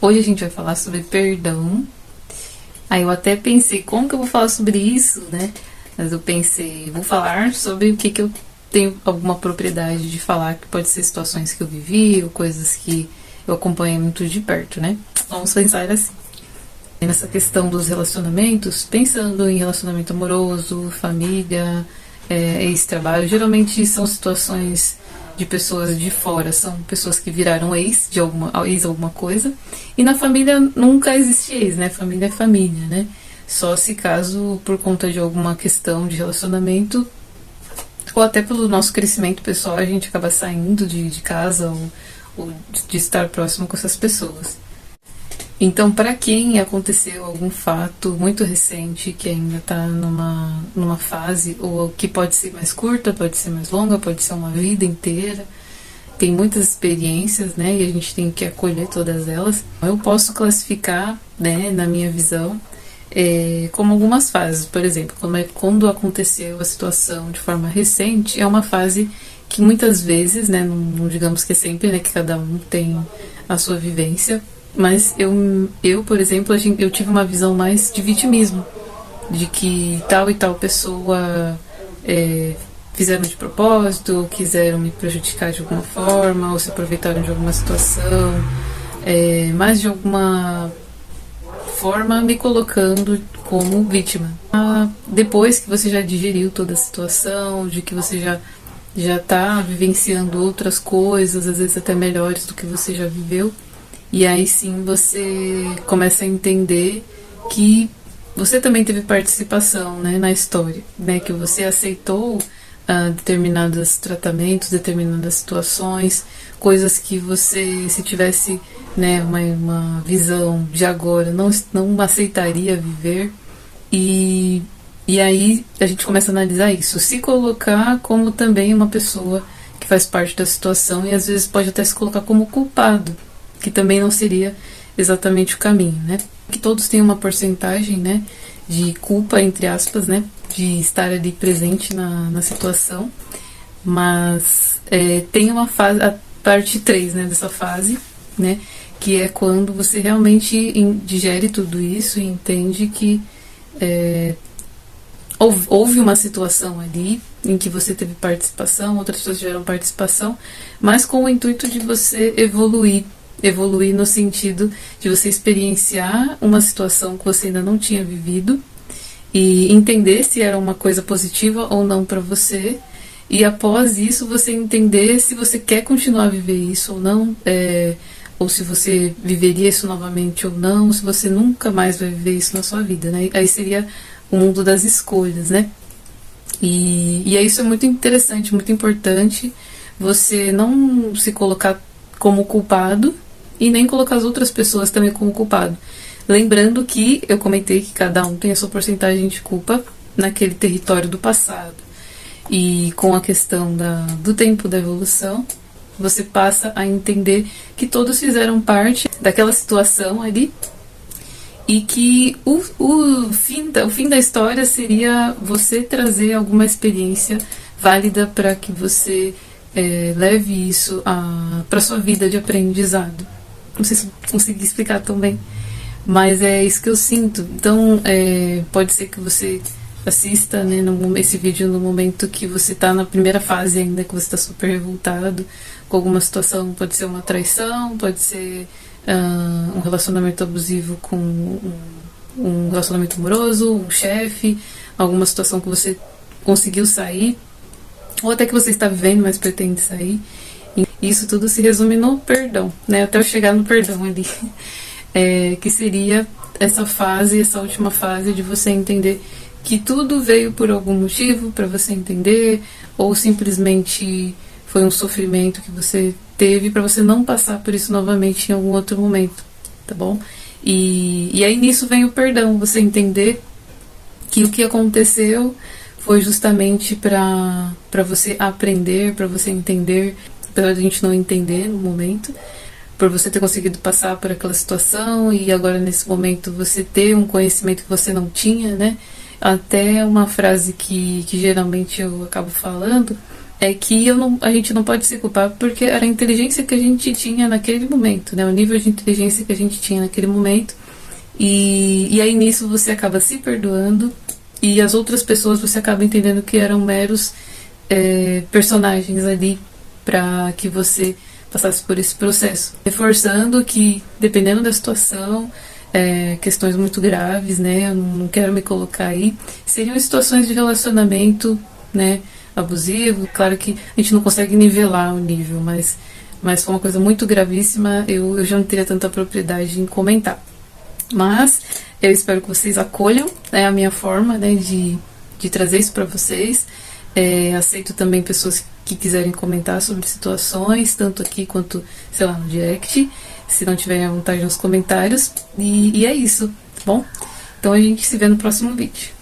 Hoje a gente vai falar sobre perdão. Aí eu até pensei, como que eu vou falar sobre isso, né? Mas eu pensei, vou falar sobre o que eu tenho alguma propriedade de falar, que pode ser situações que eu vivi, ou coisas que eu acompanhei muito de perto, né? Vamos pensar assim. Nessa questão dos relacionamentos, pensando em relacionamento amoroso, família, ex-trabalho, geralmente são situações de pessoas de fora, são pessoas que viraram ex de alguma coisa, e na família nunca existe ex, né? Família é família, né? Só se caso por conta de alguma questão de relacionamento, ou até pelo nosso crescimento pessoal, a gente acaba saindo de casa ou de estar próximo com essas pessoas. Então, para quem aconteceu algum fato muito recente que ainda está numa fase, ou que pode ser mais curta, pode ser mais longa, pode ser uma vida inteira, tem muitas experiências, né? E a gente tem que acolher todas elas. Eu posso classificar, né, na minha visão, como algumas fases. Por exemplo, quando aconteceu a situação de forma recente, é uma fase que muitas vezes, né, não digamos que é sempre, né, que cada um tem a sua vivência. Mas eu, por exemplo, eu tive uma visão mais de vitimismo, de que tal e tal pessoa fizeram de propósito, ou quiseram me prejudicar de alguma forma, ou se aproveitaram de alguma situação, mas de alguma forma me colocando como vítima. Depois que você já digeriu toda a situação, de que você já está vivenciando outras coisas, às vezes até melhores do que você já viveu, e aí sim você começa a entender que você também teve participação, né, na história, né, que você aceitou determinados tratamentos, determinadas situações, coisas que você, se tivesse, né, uma visão de agora, não aceitaria viver. E aí a gente começa a analisar isso, se colocar como também uma pessoa que faz parte da situação, e às vezes pode até se colocar como culpado, que também não seria exatamente o caminho, né? Que todos têm uma porcentagem, né, de culpa, entre aspas, né, de estar ali presente na situação, mas tem uma fase, a parte 3, né, dessa fase, né, que é quando você realmente digere tudo isso e entende que houve uma situação ali em que você teve participação, outras pessoas tiveram participação, mas com o intuito de você evoluir no sentido de você experienciar uma situação que você ainda não tinha vivido e entender se era uma coisa positiva ou não para você, e após isso você entender se você quer continuar a viver isso ou não, ou se você viveria isso novamente ou não, se você nunca mais vai viver isso na sua vida, né? Aí seria o mundo das escolhas, né? E isso é muito interessante, muito importante, você não se colocar como culpado e nem colocar as outras pessoas também como culpado. Lembrando que eu comentei que cada um tem a sua porcentagem de culpa naquele território do passado. E com a questão do tempo da evolução, você passa a entender que todos fizeram parte daquela situação ali, e que o fim da história seria você trazer alguma experiência válida para que você leve isso para sua vida de aprendizado. Não sei se consegui explicar tão bem, mas é isso que eu sinto. Então, pode ser que você assista, né, esse vídeo no momento que você está na primeira fase ainda, que você está super revoltado com alguma situação. Pode ser uma traição, pode ser um relacionamento abusivo com um relacionamento amoroso, um chefe, alguma situação que você conseguiu sair, ou até que você está vivendo, mas pretende sair. Isso tudo se resume no perdão, né? Até eu chegar no perdão ali, que seria essa fase, essa última fase de você entender que tudo veio por algum motivo para você entender, ou simplesmente foi um sofrimento que você teve para você não passar por isso novamente em algum outro momento, tá bom? E aí nisso vem o perdão, você entender que o que aconteceu foi justamente para você aprender, para você entender, apesar de a gente não entender no momento, por você ter conseguido passar por aquela situação e agora nesse momento você ter um conhecimento que você não tinha, né? Até uma frase que geralmente eu acabo falando é que a gente não pode se culpar porque era a inteligência que a gente tinha naquele momento, né? O nível de inteligência que a gente tinha naquele momento. E aí nisso você acaba se perdoando e as outras pessoas você acaba entendendo que eram meros personagens ali para que você passasse por esse processo. Reforçando que, dependendo da situação, questões muito graves, né? Eu não quero me colocar aí. Seriam situações de relacionamento, né? Abusivo. Claro que a gente não consegue nivelar o nível, mas foi uma coisa muito gravíssima. Eu já não teria tanta propriedade em comentar. Mas eu espero que vocês acolham, né, a minha forma, né, de trazer isso para vocês. Aceito também pessoas que quiserem comentar sobre situações, tanto aqui quanto, sei lá, no direct, se não tiverem à vontade nos comentários. E é isso, tá bom? Então a gente se vê no próximo vídeo.